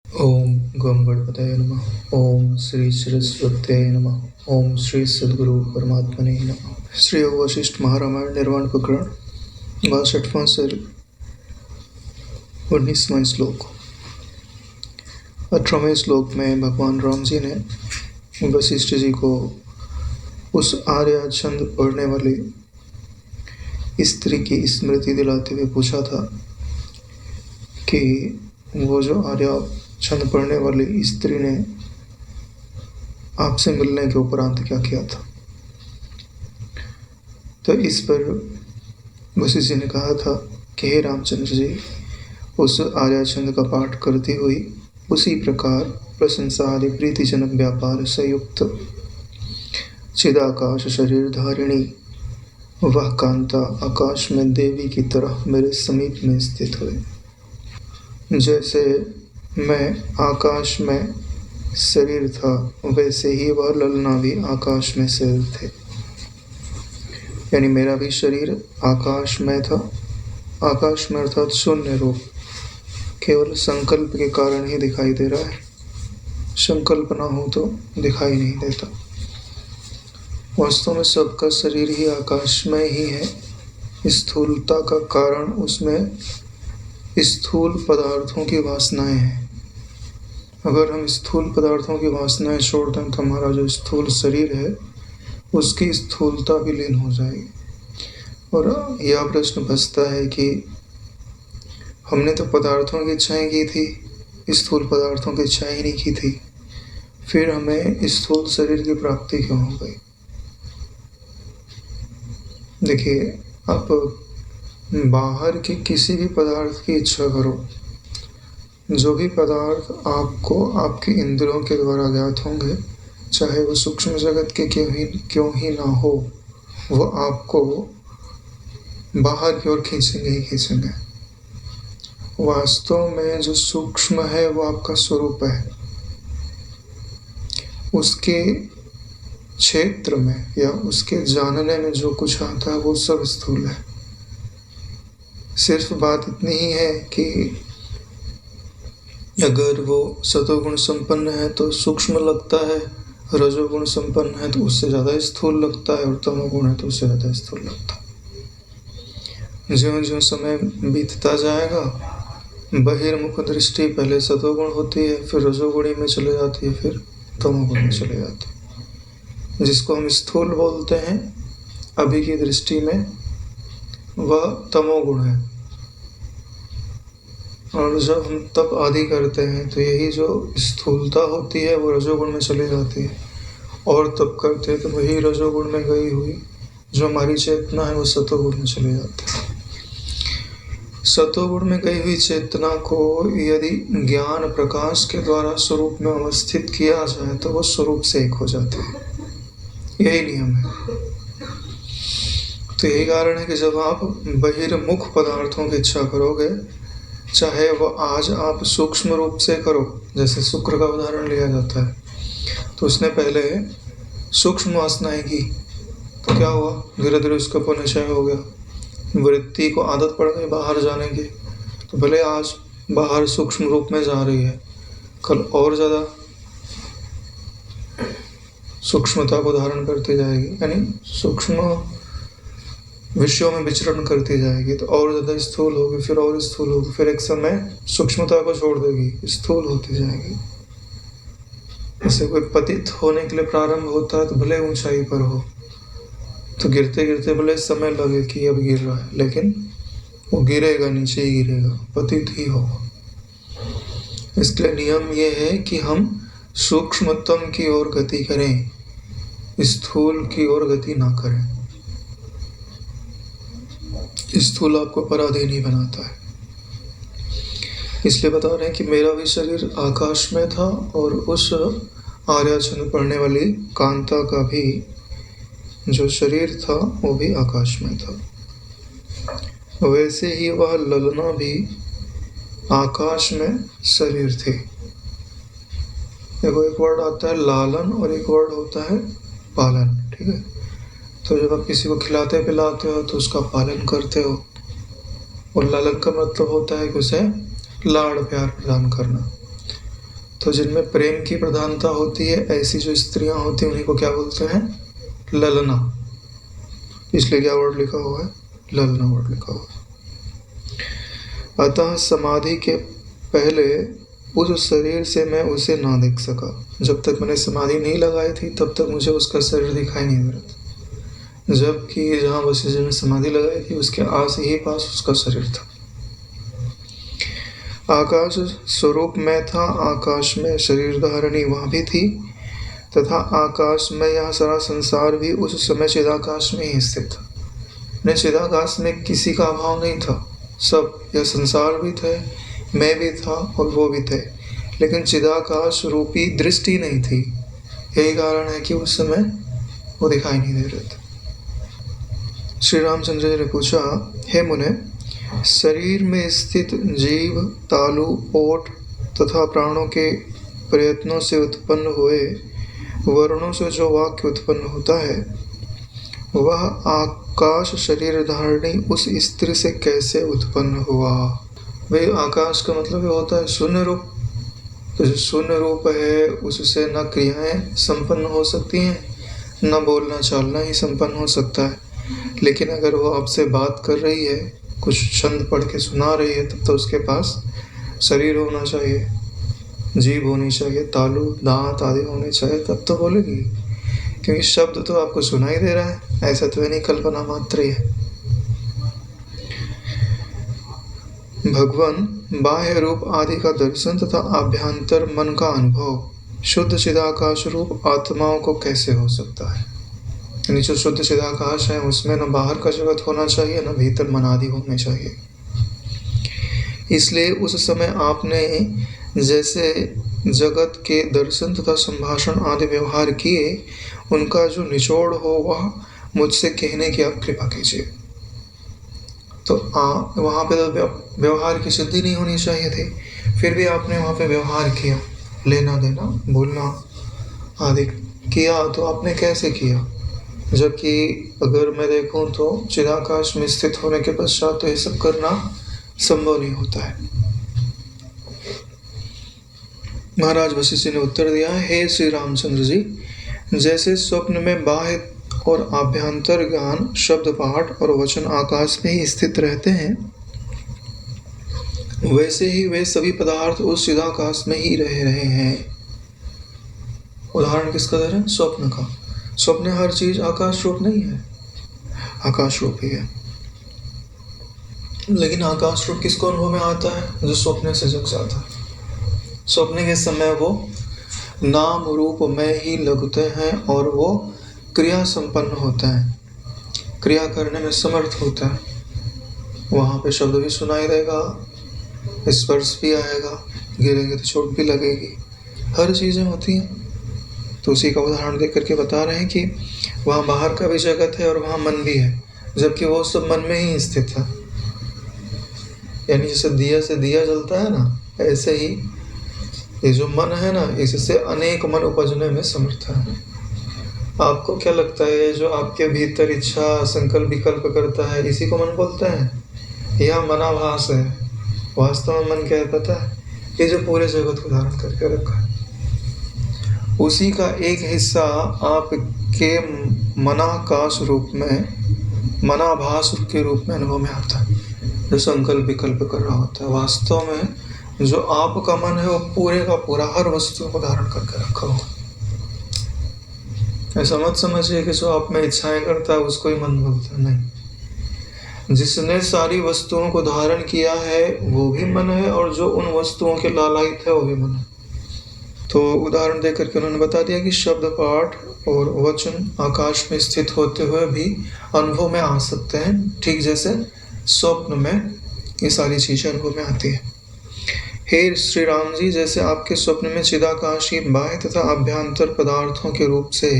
ओम गम गणपतये नमः। ओम श्री सरस्वत्यै नमः। ओम श्री सद्गुरु परमात्मने नमः। श्री योग वशिष्ठ महारामायण निर्वाण प्रकरण 62वां सर्ग 19वां श्लोक। 18वें श्लोक में भगवान राम जी ने वशिष्ठ जी को उस आर्या छंद पढ़ने वाली स्त्री की स्मृति दिलाते हुए पूछा था कि वो जो आर्या छंद पढ़ने वाली स्त्री ने आपसे मिलने के उपरांत क्या किया था। तो इस पर वशिष्ठ जी ने कहा था कि हे रामचंद्र जी, उस आर्या छंद का पाठ करती हुई उसी प्रकार प्रशंसा आदि प्रीतिजनक व्यापार से युक्त चिदाकाश शरीर धारिणी वह कांता आकाश में देवी की तरह मेरे समीप में स्थित हुए। जैसे मैं आकाश में शरीर था वैसे ही वह ललना भी आकाश में शरीर थे। यानी मेरा भी शरीर आकाश में था। आकाश में अर्थात शून्य रूप, केवल संकल्प के कारण ही दिखाई दे रहा है। संकल्प ना हो तो दिखाई नहीं देता। वास्तव में सबका शरीर ही आकाश में ही है। स्थूलता का कारण उसमें स्थूल पदार्थों की वासनाएं हैं। अगर हम स्थूल पदार्थों की वासनाएं छोड़ दें तो हमारा जो स्थूल शरीर है उसकी स्थूलता भी लीन हो जाएगी। और यह प्रश्न बचता है कि हमने तो पदार्थों की इच्छाएं की थी, स्थूल पदार्थों की इच्छाएं ही नहीं की थी, फिर हमें स्थूल शरीर की प्राप्ति क्यों हो गई। देखिए, आप बाहर के किसी भी पदार्थ की इच्छा करो, जो भी पदार्थ आपको आपके इंद्रियों के द्वारा ज्ञात होंगे, चाहे वो सूक्ष्म जगत के क्यों ही ना हो, वो आपको बाहर की ओर खींचेंगे ही खींचेंगे। वास्तव में जो सूक्ष्म है वो आपका स्वरूप है। उसके क्षेत्र में या उसके जानने में जो कुछ आता है वो सब स्थूल है। सिर्फ बात इतनी ही है कि अगर वो सतोगुण संपन्न है तो सूक्ष्म लगता है, रजोगुण संपन्न है तो उससे ज़्यादा स्थूल लगता है, और तमोगुण है तो उससे ज़्यादा स्थूल लगता है। ज्यों ज्यों समय बीतता जाएगा, बहिर्मुख दृष्टि पहले सतोगुण होती है, फिर रजोगुणी में चले जाती है, फिर तमोगुण में चले जाती है। जिसको हम स्थूल बोलते हैं अभी की दृष्टि में, वह तमोगुण है। और जब हम तप आदि करते हैं तो यही जो स्थूलता होती है वो रजोगुण में चली जाती है, और तप करते हैं तो वही रजोगुण में गई हुई जो हमारी चेतना है वो सतोगुण में चली जाती है। सतोगुण में गई हुई चेतना को यदि ज्ञान प्रकाश के द्वारा स्वरूप में अवस्थित किया जाए तो वो स्वरूप से एक हो जाती है। यही नियम है। तो यही कारण है कि जब आप बहिर्मुख पदार्थों की इच्छा करोगे, चाहे वो आज आप सूक्ष्म रूप से करो, जैसे शुक्र का उदाहरण लिया जाता है, तो उसने पहले सूक्ष्म वासनाएं की तो क्या हुआ, धीरे धीरे उसका पुनःक्षय हो गया। वृत्ति को आदत पड़ गई बाहर जाने की, तो भले आज बाहर सूक्ष्म रूप में जा रही है, कल और ज़्यादा सूक्ष्मता को धारण करती जाएगी, यानी सूक्ष्म विषयों में विचरण करती जाएगी, तो और ज़्यादा स्थूल होगी, फिर और स्थूल होगी, फिर एक समय सूक्ष्मता को छोड़ देगी, स्थूल होती जाएगी। जैसे कोई पतित होने के लिए प्रारंभ होता है तो भले ऊंचाई पर हो, तो गिरते गिरते भले समय लगे कि अब गिर रहा है, लेकिन वो गिरेगा, नीचे ही गिरेगा, पतित ही होगा। इसलिए नियम ये है कि हम सूक्ष्मतम की ओर गति करें, स्थूल की ओर गति ना करें। स्थूल आपको पराधीन ही बनाता है। इसलिए बता रहे हैं कि मेरा भी शरीर आकाश में था और उस आर्याछंद पढ़ने वाली कांता का भी जो शरीर था वो भी आकाश में था। वैसे ही वह ललना भी आकाश में शरीर थे। देखो, एक वर्ड आता है लालन और एक वर्ड होता है पालन। ठीक है, तो जब आप किसी को खिलाते पिलाते हो तो उसका पालन करते हो, और लालन का मतलब होता है कि उसे लाड़ प्यार प्रदान करना। तो जिनमें प्रेम की प्रधानता होती है, ऐसी जो स्त्रियां होती हैं उन्हीं को क्या बोलते हैं? ललना। इसलिए क्या वर्ड लिखा हुआ है? ललना वर्ड लिखा हुआ है। अतः समाधि के पहले उस शरीर से मैं उसे ना देख सका। जब तक मैंने समाधि नहीं लगाई थी तब तक मुझे उसका शरीर दिखाई नहीं दे रहा था, जबकि जहाँ वशिष्ठ जी ने समाधि लगाई थी उसके आस ही पास उसका शरीर था। आकाश स्वरूप में था, आकाश में शरीर धारणी वहाँ भी थी, तथा आकाश में यह सारा संसार भी उस समय चिदाकाश में ही स्थित था। ने चिदाकाश में किसी का अभाव नहीं था, सब, यह संसार भी थे, मैं भी था और वो भी थे, लेकिन चिदाकाश रूपी दृष्टि नहीं थी। यही कारण है कि उस समय वो दिखाई नहीं दे रहे थे। श्री रामचंद्र जी ने पूछा, हे मुने, शरीर में स्थित जीव, तालु, ओठ तथा प्राणों के प्रयत्नों से उत्पन्न हुए वर्णों से जो वाक्य उत्पन्न होता है, वह आकाश शरीर धारणी उस स्त्री से कैसे उत्पन्न हुआ? वे आकाश का मतलब होता है शून्य रूप। तो जो शून्य रूप है उससे न क्रियाएं संपन्न हो सकती हैं, न बोलना चालना ही संपन्न हो सकता है। लेकिन अगर वो आपसे बात कर रही है, कुछ छंद पढ़ के सुना रही है, तब तो उसके पास शरीर होना चाहिए, जीभ होनी चाहिए, तालु, दांत आदि होने चाहिए, तब तो बोलेगी। क्योंकि शब्द तो आपको सुनाई दे रहा है, ऐसा तो नहीं, कल्पना मात्र ही है। भगवान बाह्य रूप आदि का दर्शन तथा आभ्यंतर मन का अनुभव शुद्ध चिदाकाश रूप आत्माओं को कैसे हो सकता है? यानी जो शुद्ध चिदाकाश है उसमें न बाहर का जगत होना चाहिए, न भीतर मन आदि होने चाहिए। इसलिए उस समय आपने जैसे जगत के दर्शन तथा संभाषण आदि व्यवहार किए, उनका जो निचोड़ हो वह मुझसे कहने की आप कृपा कीजिए। तो वहाँ पे तो व्यवहार की सिद्धि नहीं होनी चाहिए थी, फिर भी आपने वहाँ पे व्यवहार किया, लेना देना बोलना आदि किया। तो आपने कैसे किया? जबकि अगर मैं देखूं तो चिदाकाश में स्थित होने के पश्चात तो ये सब करना संभव नहीं होता है। महाराज वशिष्ठ जी ने उत्तर दिया, हे श्री रामचंद्र जी, जैसे स्वप्न में बाह्य और आभ्यंतर ज्ञान, शब्द पाठ और वचन आकाश में ही स्थित रहते हैं, वैसे ही वे सभी पदार्थ उस चिदाकाश में ही रह रहे हैं। उदाहरण किसका दे रहे हैं? स्वप्न का। स्वप्न हर चीज आकाश रूप नहीं है, आकाश रूप ही है। लेकिन आकाश रूप किसको अनुभव में आता है? जो स्वप्न से जग जाता है। स्वप्न के समय वो नाम रूप में ही लगते हैं और वो क्रिया संपन्न होता है, क्रिया करने में समर्थ होता है। वहाँ पे शब्द भी सुनाई देगा, स्पर्श भी आएगा, गिरेंगे तो चोट भी लगेगी, हर चीज़ें होती हैं। तो उसी का उदाहरण देख करके बता रहे हैं कि वहाँ बाहर का भी जगत है और वहाँ मन भी है, जबकि वो सब मन में ही स्थित है। यानी जैसे दिया से दिया जलता है ना, ऐसे ही ये जो मन है ना, इससे अनेक मन उपजने में समर्थ है। आपको क्या लगता है, जो आपके भीतर इच्छा संकल्प विकल्प करता है, इसी को मन बोलते हैं? यह मनाभास है। वास्तव में मन क्या है पता है? ये जो पूरे जगत को धारण करके रखा है, उसी का एक हिस्सा आपके मनाकाश रूप में, मनाभास के रूप में अनुभव में आता है, जो संकल्प विकल्प कर रहा होता है। वास्तव में जो आपका मन है वो पूरे का पूरा हर वस्तु को धारण करके रखा हुआ। ऐसा मत समझिए कि जो आप में इच्छाएं करता है उसको ही मन बोलता है, नहीं। जिसने सारी वस्तुओं को धारण किया है वो भी मन है, और जो उन वस्तुओं के लालायित है वो भी मन है। तो उदाहरण देकर के उन्होंने बता दिया कि शब्द पाठ और वचन आकाश में स्थित होते हुए भी अनुभव में आ सकते हैं, ठीक जैसे स्वप्न में ये सारी चीजें अनुभव में आती है। हे श्री राम जी, जैसे आपके स्वप्न में चिदाकाशी बाह्य तथा अभ्यंतर पदार्थों के रूप से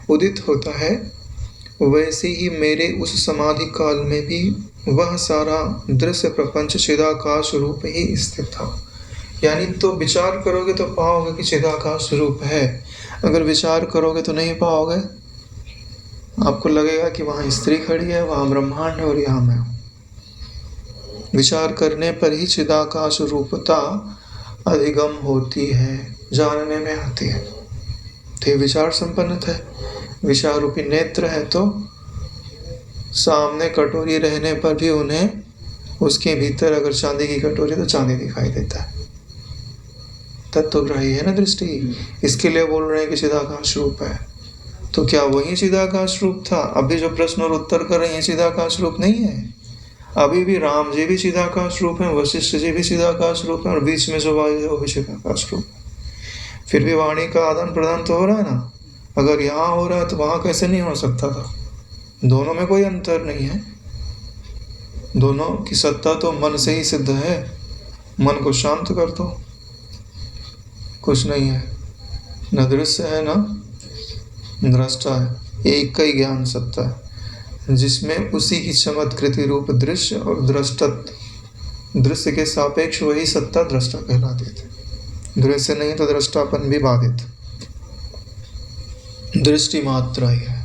उदित होता है, वैसे ही मेरे उस समाधि काल में भी वह सारा दृश्य प्रपंच चिदाकाश रूप ही स्थित था। यानी तो विचार करोगे तो पाओगे कि चिदाकाश रूप है, अगर विचार करोगे तो नहीं पाओगे। आपको लगेगा कि वहाँ स्त्री खड़ी है, वहाँ ब्रह्मांड है और यहाँ मैं हूँ। विचार करने पर ही चिदाकाश रूपता अधिगम होती है, जानने में आती है। तो ये विचार संपन्न है, विचार रूपी नेत्र है, तो सामने कटोरी रहने पर भी उन्हें उसके भीतर अगर चांदी की कटोरी तो चांदी दिखाई देता है। तत्वग्राही है ना दृष्टि, इसके लिए बोल रहे हैं कि चिदाकाश रूप है। तो क्या वही चिदाकाश रूप था? अभी जो प्रश्न और उत्तर कर रहे हैं चिदाकाश रूप नहीं है। अभी भी राम जी भी चिदाकाश रूप है, वशिष्ठ जी भी चिदाकाश रूप है, और बीच में जो वायु है वो भी चिदाकाश रूप है। फिर भी वाणी का आदान प्रदान तो हो रहा है ना। अगर यहाँ हो रहा है तो वहाँ कैसे नहीं हो सकता था? दोनों में कोई अंतर नहीं है, दोनों की सत्ता तो मन से ही सिद्ध है। मन को शांत कर दो, कुछ नहीं है, न दृश्य है न दृष्टा है, एक का ही ज्ञान सत्ता है, जिसमें उसी की चमत्कृति रूप दृश्य और दृष्टत्व, दृश्य के सापेक्ष वही सत्ता दृष्टा कहलाती थी। दृश्य नहीं तो दृष्टापन भी बाधित, दृष्टि मात्रा ही है।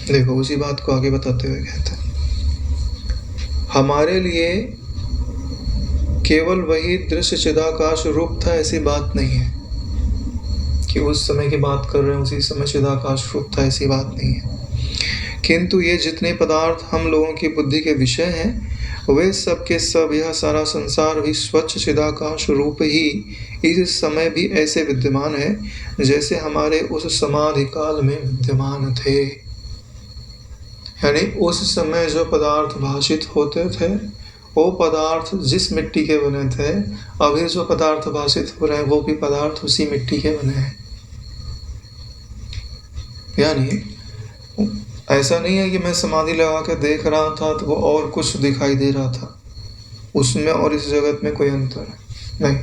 देखो उसी बात को आगे बताते हुए कहते हैं, हमारे लिए केवल वही दृश्य चिदाकाश रूप था ऐसी बात नहीं है कि उस समय की बात कर रहे हैं उसी समय चिदाकाश रूप था, ऐसी बात नहीं है। किंतु ये जितने पदार्थ हम लोगों की बुद्धि के विषय हैं वे सब के सब, यह सारा संसार भी स्वच्छ चिदाकाश रूप ही इस समय भी ऐसे विद्यमान है जैसे हमारे उस समाधि काल में विद्यमान थे। यानी उस समय जो पदार्थ भाषित होते थे वो पदार्थ जिस मिट्टी के बने थे, अभी जो पदार्थ भाषित हो रहे हैं वो भी पदार्थ उसी मिट्टी के बने हैं। यानी ऐसा नहीं है कि मैं समाधि लगा के देख रहा था तो वो और कुछ दिखाई दे रहा था, उसमें और इस जगत में कोई अंतर है नहीं,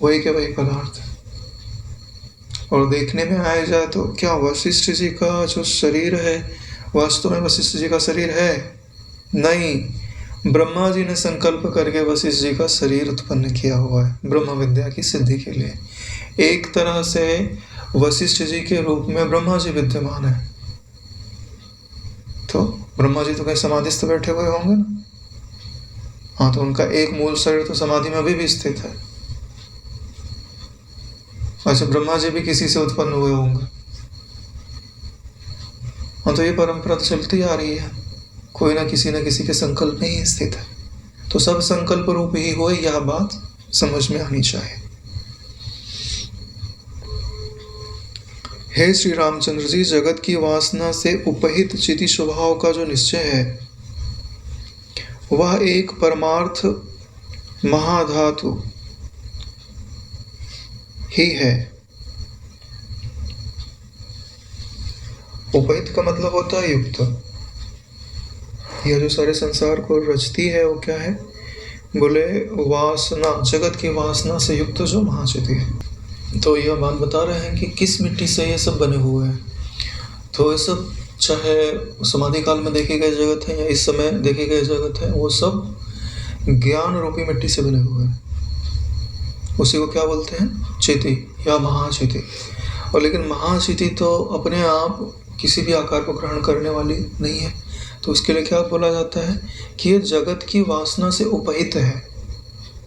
वही के वही पदार्थ है। और देखने में आया जाए तो क्या वशिष्ठ जी का जो शरीर है वास्तव में वशिष्ठ जी का शरीर है? नहीं, ब्रह्मा जी ने संकल्प करके वशिष्ठ जी का शरीर उत्पन्न किया हुआ है ब्रह्म विद्या की सिद्धि के लिए। एक तरह से वशिष्ठ जी के रूप में ब्रह्मा जी विद्यमान है। तो ब्रह्मा जी तो कहीं समाधिस्थ बैठे हुए होंगे ना। हाँ, तो उनका एक मूल शरीर तो समाधि में अभी भी स्थित है। अच्छा, ब्रह्मा जी भी किसी से उत्पन्न हुए होंगे। हाँ, तो ये परंपरा चलती आ रही है, कोई ना किसी के संकल्प में ही स्थित है। तो सब संकल्प रूप ही हो, यह बात समझ में आनी चाहिए। हे श्री रामचंद्र जी, जगत की वासना से उपहित चिति स्वभाव का जो निश्चय है वह एक परमार्थ महाधातु ही है। उपहित का मतलब होता है युक्त। यह जो सारे संसार को रचती है वो क्या है? बोले वासना, जगत की वासना से युक्त जो महाचिति है। तो यह बात बता रहे हैं कि किस मिट्टी से ये सब बने हुए हैं। तो ये सब चाहे समाधि काल में देखे गए जगत है या इस समय देखे गए जगत है, वो सब ज्ञान रूपी मिट्टी से बने हुए हैं। उसी को क्या बोलते हैं? चिति या महाचिति। और लेकिन महाचिति तो अपने आप किसी भी आकार को ग्रहण करने वाली नहीं है। तो उसके लिए क्या बोला जाता है कि ये जगत की वासना से उपहित है,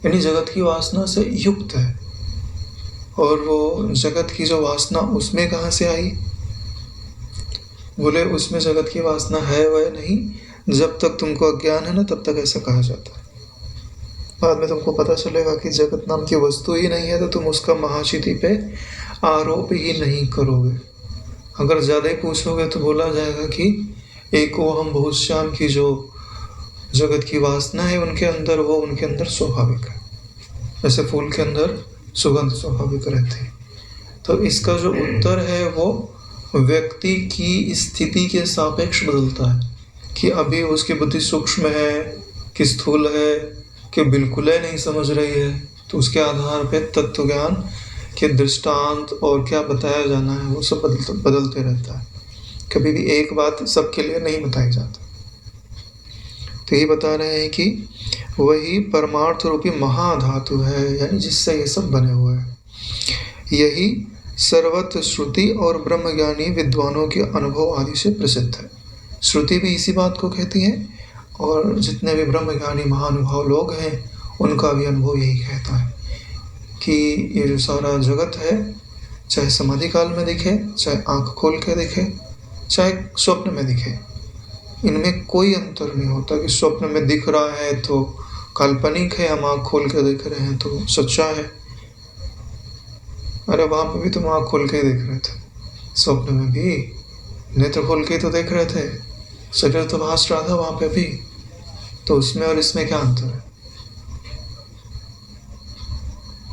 यानी जगत की वासना से युक्त है। और वो जगत की जो वासना उसमें कहाँ से आई? बोले उसमें जगत की वासना है वह नहीं, जब तक तुमको अज्ञान है ना तब तक ऐसा कहा जाता है। बाद में तुमको पता चलेगा कि जगत नाम की वस्तु ही नहीं है तो तुम उसका महाचिति पे आरोप ही नहीं करोगे। अगर ज़्यादा ही पूछोगे तो बोला जाएगा कि एक वो हम बहुत श्याम की जो जगत की वासना है उनके अंदर स्वाभाविक है, जैसे फूल के अंदर सुगंध स्वाभाविक रहती है। तो इसका जो उत्तर है वो व्यक्ति की स्थिति के सापेक्ष बदलता है कि अभी उसकी बुद्धि सूक्ष्म है कि स्थूल है कि बिल्कुल ही नहीं समझ रही है। तो उसके आधार पर तत्व ज्ञान के दृष्टांत और क्या बताया जाना है वो सब बदलते रहता है। कभी भी एक बात सबके लिए नहीं बताई जाती। तो ये बता रहे हैं कि वही परमार्थ रूपी महाधातु है, यानी जिससे ये सब बने हुए हैं। यही सर्वत्र श्रुति और ब्रह्मज्ञानी विद्वानों के अनुभव आदि से प्रसिद्ध है। श्रुति भी इसी बात को कहती है और जितने भी ब्रह्मज्ञानी महानुभाव लोग हैं उनका भी अनुभव यही कहता है कि ये जो सारा जगत है, चाहे समाधि काल में दिखे, चाहे आँख खोल के दिखे, चाहे स्वप्न में दिखे, इनमें कोई अंतर नहीं होता कि स्वप्न में दिख रहा है तो काल्पनिक है, हम आँख खोल के देख रहे हैं तो सच्चा है। अरे वहाँ पे भी तुम आँख खोल के ही देख रहे थे, स्वप्न में भी नेत्र खोल के तो देख रहे थे, शरीर तो भास रहा था वहाँ पे भी, तो उसमें और इसमें क्या अंतर है?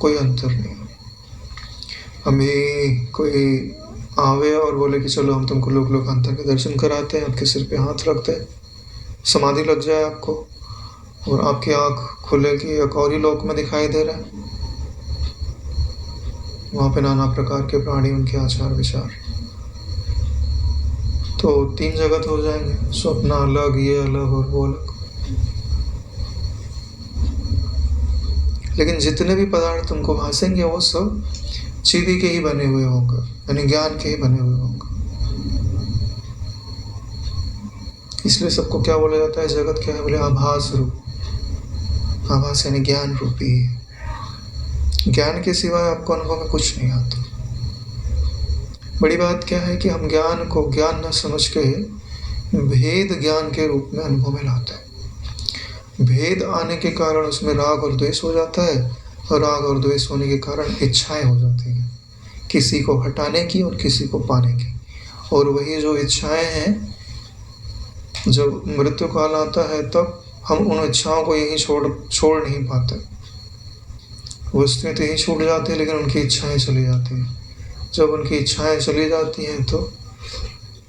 कोई अंतर नहीं। हमें कोई आवे और बोले कि चलो हम तुमको लोक लोकांतर के दर्शन कराते हैं, आपके सिर पे हाथ रखते हैं, समाधि लग जाए आपको और आपकी आँख खुले कि एक और ही लोक में दिखाई दे रहा है, वहाँ पे नाना प्रकार के प्राणी, उनके आचार विचार, तो 3 जगत हो जाएंगे, स्वप्न अलग, ये अलग और वो अलग। लेकिन जितने भी पदार्थ तुमको भासेंगे वो सब चिदी के ही बने हुए होंगे, यानी ज्ञान के ही बने हुए होंगे। इसलिए सबको क्या बोला जाता है, जगत क्या है? बोले आभास रूप। आभास यानी ज्ञान रूपी। ज्ञान के सिवाय आपको अनुभव में कुछ नहीं आता। बड़ी बात क्या है कि हम ज्ञान को ज्ञान न समझ के भेद ज्ञान के रूप में अनुभव में लाते हैं। भेद आने के कारण उसमें राग और द्वेष हो जाता है, और राग और द्वेष होने के कारण इच्छाएं हो जाती हैं, किसी को हटाने की और किसी को पाने की। और वही जो इच्छाएं हैं, जब मृत्यु काल आता है तब हम उन इच्छाओं को यहीं छोड़ नहीं पाते। वस्तुएं तो यहीं छूट जाती है, लेकिन उनकी इच्छाएं चली जाती हैं। जब उनकी इच्छाएं चली जाती हैं तो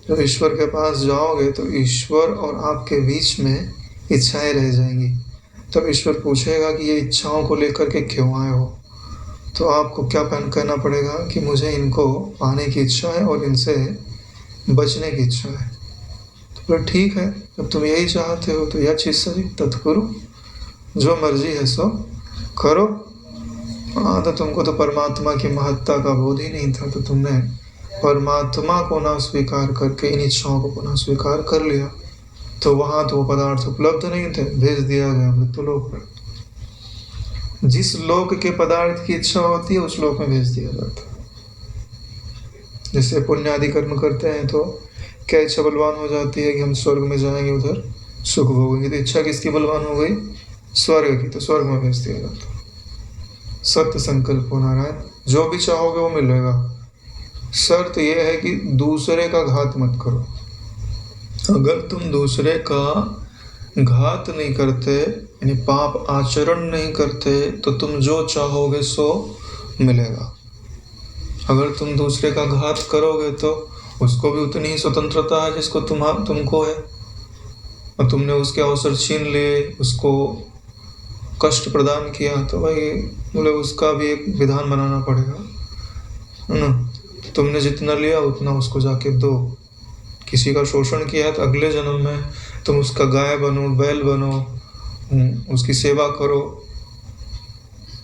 जब ईश्वर के पास जाओगे तो ईश्वर और आपके बीच में इच्छाएं रह जाएंगी। तब ईश्वर पूछेगा कि ये इच्छाओं को लेकर के क्यों आए हो? तो आपको क्या कहना पड़ेगा कि मुझे इनको पाने की इच्छा है और इनसे बचने की इच्छा है। तो फिर ठीक है, जब तुम यही चाहते हो तो यह चीज़ सही तत्करो, जो मर्जी है सो करो। हाँ, तो तुमको तो परमात्मा की महत्ता का बोध ही नहीं था, तो तुमने परमात्मा को ना स्वीकार करके इन इच्छाओं को पुनः स्वीकार कर लिया। तो वहाँ तो वो पदार्थ उपलब्ध नहीं थे, भेज दिया गया मृत्यु लोक पर। जिस लोक के पदार्थ की इच्छा होती है उस लोक में भेज दिया जाता है। जैसे पुण्य आदि कर्म करते हैं तो क्या इच्छा बलवान हो जाती है कि हम स्वर्ग में जाएंगे, उधर सुख भोगेंगे। तो इच्छा किसकी बलवान हो गई? स्वर्ग की, तो स्वर्ग में भेज दिया जाता है। सत्य संकल्प हो नारायण, जो भी चाहोगे वो मिलेगा। शर्त यह है कि दूसरे का घात मत करो। अगर तुम दूसरे का घात नहीं करते, यानी पाप आचरण नहीं करते, तो तुम जो चाहोगे सो मिलेगा। अगर तुम दूसरे का घात करोगे तो उसको भी उतनी ही स्वतंत्रता है जिसको तुमको है, और तुमने उसके अवसर छीन लिए, उसको कष्ट प्रदान किया, तो भाई बोले उसका भी एक विधान बनाना पड़ेगा, है ना। तुमने जितना लिया उतना उसको जाके दो। किसी का शोषण किया तो अगले जन्म में तुम उसका गाय बनो, बैल बनो, उसकी सेवा करो।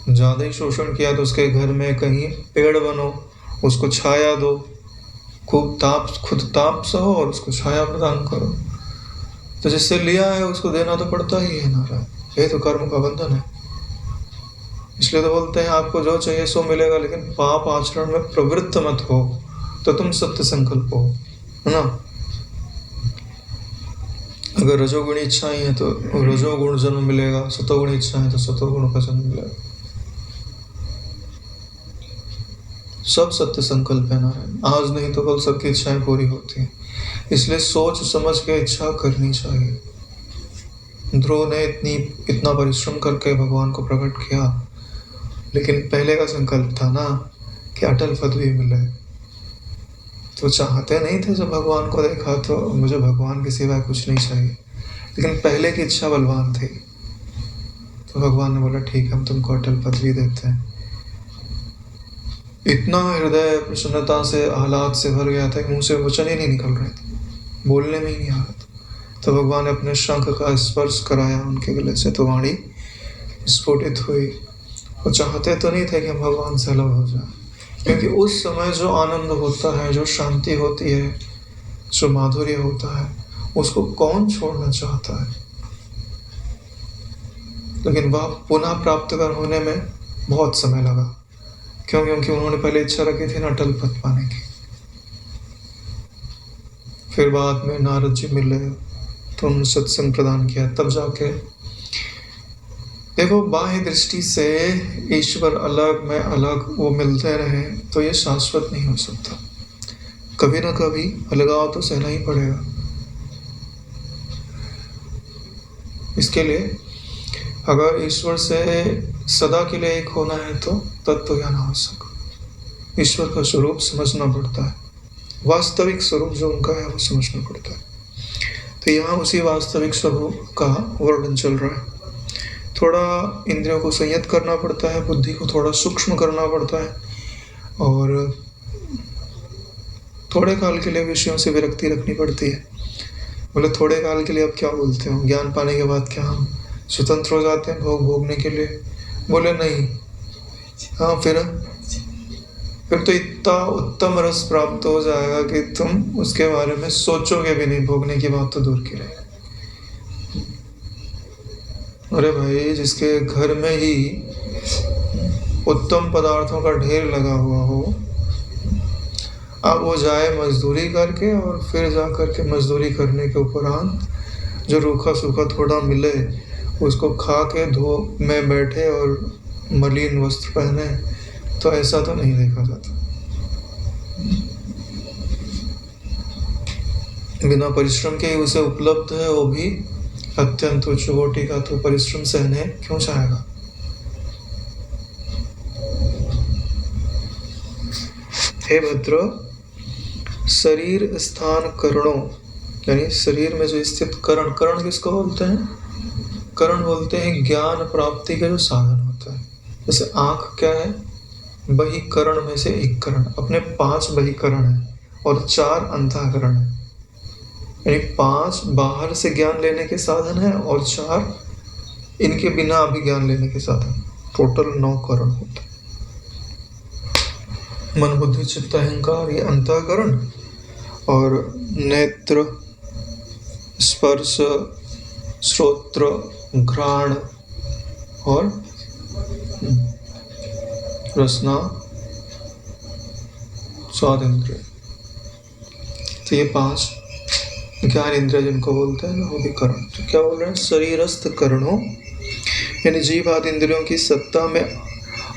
ज़्यादा ही शोषण किया तो उसके घर में कहीं पेड़ बनो, उसको छाया दो, खुद ताप सहो और उसको छाया प्रदान करो। तो जिससे लिया है उसको देना तो पड़ता ही है नारायण, ये तो कर्म का बंधन है। इसलिए तो बोलते हैं आपको जो चाहिए सो मिलेगा, लेकिन पाप आचरण में प्रवृत्त मत हो, तो तुम सत्य संकल्प हो, है ना। अगर रजोगुणी इच्छाएं हैं तो रजोगुण जन्म मिलेगा, सतोगुणी इच्छाएं है तो सतोगुण का जन्म मिलेगा। सब सत्य संकल्प है नारायण, आज नहीं तो कल सबकी इच्छाएं पूरी होती हैं। इसलिए सोच समझ के इच्छा करनी चाहिए। ध्रुव ने इतना परिश्रम करके भगवान को प्रकट किया, लेकिन पहले का संकल्प था ना कि अटल पदवी मिले। तो चाहते नहीं थे, जब भगवान को देखा तो मुझे भगवान के सिवा कुछ नहीं चाहिए, लेकिन पहले की इच्छा बलवान थी। तो भगवान ने बोला ठीक है, हम तुमको अटल पदवी देते हैं। इतना हृदय प्रसन्नता से, आह्लाद से भर गया था कि मुंह से वचन ही नहीं निकल रहे थे, बोलने में ही नहीं आ रहा था। तो भगवान ने अपने शंख का स्पर्श कराया उनके गले से, तो वाणी स्फुटित हुई। वो चाहते तो नहीं थे कि हम भगवान से अलग हो जाए, क्योंकि उस समय जो आनंद होता है, जो शांति होती है, जो माधुर्य होता है, उसको कौन छोड़ना चाहता है। लेकिन वह पुनः प्राप्त कर होने में बहुत समय लगा। क्यों? क्योंकि उन्होंने पहले इच्छा रखी थी ना अटल पद पाने की। फिर बाद में नारद जी मिले तो उन्होंने सत्संग प्रदान किया, तब जाके देखो बाह्य दृष्टि से ईश्वर अलग मैं अलग वो मिलते रहे तो ये शाश्वत नहीं हो सकता। कभी ना कभी अलगाव तो सहना ही पड़ेगा। इसके लिए अगर ईश्वर से सदा के लिए एक होना है तो तत्व ज्ञान आवश्यक। ईश्वर का स्वरूप समझना पड़ता है, वास्तविक स्वरूप जो उनका है वो समझना पड़ता है। तो यहाँ उसी वास्तविक स्वरूप का वर्णन चल रहा है। थोड़ा इंद्रियों को संयत करना पड़ता है, बुद्धि को थोड़ा सूक्ष्म करना पड़ता है, और थोड़े काल के लिए विषयों से विरक्ति रखनी पड़ती है। बोले थोड़े काल के लिए अब क्या बोलते हो, ज्ञान पाने के बाद क्या हम स्वतंत्र हो जाते हैं भोग भोगने के लिए? बोले नहीं। हाँ फिर तो इतना उत्तम रस प्राप्त हो जाएगा कि तुम उसके बारे में सोचोगे भी नहीं, भोगने की बात तो दूर की रहे। अरे भाई, जिसके घर में ही उत्तम पदार्थों का ढेर लगा हुआ हो, अब वो जाए मजदूरी करके और फिर जा करके मजदूरी करने के उपरांत जो रूखा सूखा थोड़ा मिले उसको खा के धूप में बैठे और मलिन वस्त्र पहने, तो ऐसा तो नहीं देखा जाता। बिना परिश्रम के उसे उपलब्ध है, वो भी अत्यंत उच्च कोटि का, तो परिश्रम सहने क्यों चाहेगा? हे भद्र, शरीर स्थान करणों, यानी शरीर में जो स्थित करण, करण किसको बोलते हैं? करण बोलते हैं ज्ञान प्राप्ति का जो साधन होता है। जैसे आंख क्या है? बहिकरण में से एक करण। अपने 5 बहिकरण है और 4 अंतःकरण है, यानी 5 बाहर से ज्ञान लेने के साधन है और 4 इनके बिना अभी ज्ञान लेने के साधन। टोटल 9 करण होते हैं। मन बुद्धि चित्त अहंकार ये अंतःकरण, और नेत्र स्पर्श श्रोत्र घ्राण और रसना स्वाद इंद्रिय, तो ये 5 ज्ञान इंद्रिय जिनको बोलते हैं वो भी करण। तो क्या बोल रहे हैं? शरीरस्थ करणों, यानी जीव आदि इंद्रियों की सत्ता में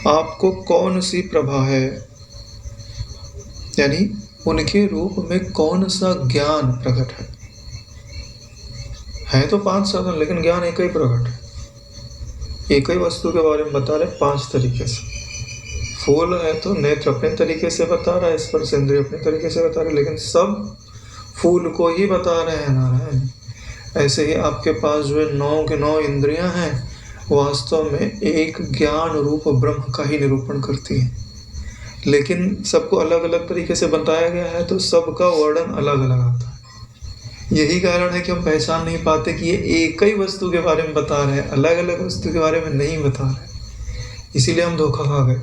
आपको कौन सी प्रभा है, यानी उनके रूप में कौन सा ज्ञान प्रकट है तो 5 साधन, लेकिन ज्ञान एक ही प्रकट है। एक ही वस्तु के बारे में बता रहे 5 तरीके से। फूल है तो नेत्र अपने तरीके से बता रहा है, स्पर्श इंद्रिय अपने तरीके से बता रहे हैं, लेकिन सब फूल को ही बता रहे हैं नारायण। ऐसे ही आपके पास जो 9 के 9 इंद्रियां हैं वास्तव में एक ज्ञान रूप ब्रह्म का ही निरूपण करती है, लेकिन सबको अलग अलग तरीके से बताया गया है तो सबका वर्णन अलग अलग आता है। यही कारण है कि हम पहचान नहीं पाते कि ये एक ही वस्तु के बारे में बता रहे हैं, अलग अलग वस्तु के बारे में नहीं बता रहे, इसीलिए हम धोखा खा गए।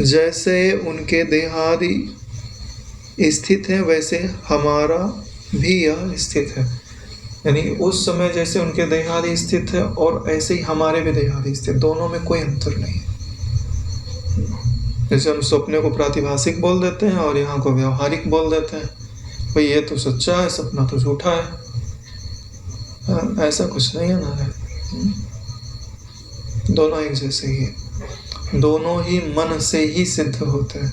जैसे उनके देहादि स्थित है वैसे हमारा भी यह स्थित है, यानी उस समय जैसे उनके देहादि स्थित है और ऐसे ही हमारे भी देहादि स्थित, दोनों में कोई अंतर नहीं है। जैसे हम सपने को प्रातिभाषिक बोल देते हैं और यहाँ को व्यवहारिक बोल देते हैं, भाई ये तो सच्चा है, सपना तो झूठा है, ऐसा कुछ नहीं है ना। दोनों एक जैसे ही है, दोनों ही मन से ही सिद्ध होते हैं।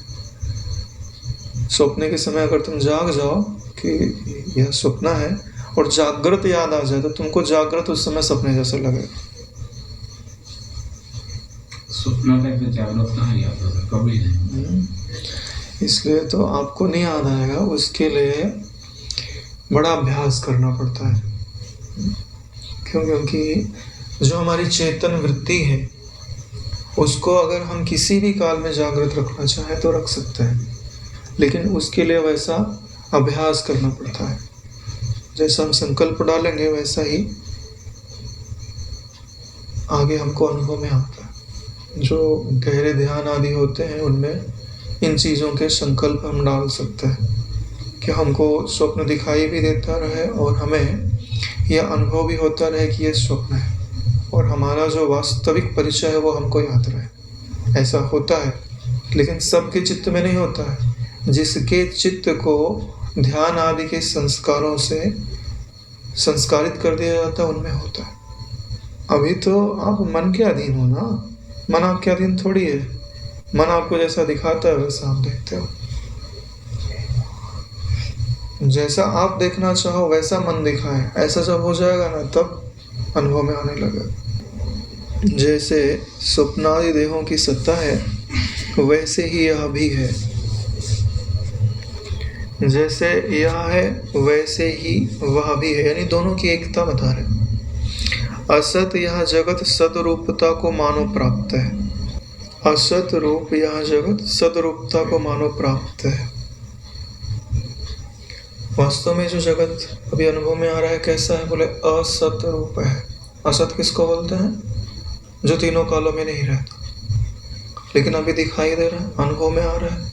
सपने के समय अगर तुम जाग जाओ कि यह सपना है और जागृत याद आ जाए तो तुमको जागृत उस समय सपने जैसा लगेगा। सपना का जागृत कहाँ याद होगा, कभी नहीं। इसलिए तो आपको नहीं याद आएगा, उसके लिए बड़ा अभ्यास करना पड़ता है। क्यों? क्योंकि जो हमारी चेतन वृत्ति है उसको अगर हम किसी भी काल में जागृत रखना चाहें तो रख सकते हैं, लेकिन उसके लिए वैसा अभ्यास करना पड़ता है। जैसा हम संकल्प डालेंगे वैसा ही आगे हमको अनुभव में आता है। जो गहरे ध्यान आदि होते हैं उनमें इन चीज़ों के संकल्प हम डाल सकते हैं कि हमको स्वप्न दिखाई भी देता रहे और हमें यह अनुभव भी होता रहे कि यह स्वप्न है। और हमारा जो वास्तविक परिचय है वो हमको याद रहे। ऐसा होता है, लेकिन सबके चित्त में नहीं होता है। जिसके चित्त को ध्यान आदि के संस्कारों से संस्कारित कर दिया जाता है उनमें होता है। अभी तो आप मन के अधीन हो ना, मन आपके अधीन थोड़ी है। मन आपको जैसा दिखाता है वैसा आप देखते हो। जैसा आप देखना चाहो वैसा मन दिखाए, ऐसा जब हो जाएगा ना तब अनुभव में आने लगे। जैसे स्वप्नादि देहों की सत्ता है वैसे ही यह भी है। जैसे यह है वैसे ही वह भी है, यानी दोनों की एकता बता रहे। असत यह जगत सदरूपता को मानो प्राप्त है। असत रूप यह जगत सदरूपता को मानो प्राप्त है। वास्तव में जो जगत अभी अनुभव में आ रहा है कैसा है? बोले असत रूप है। असत किसको बोलते हैं? जो तीनों कालों में नहीं रहता, लेकिन अभी दिखाई दे रहा है, अनुभव में आ रहा है।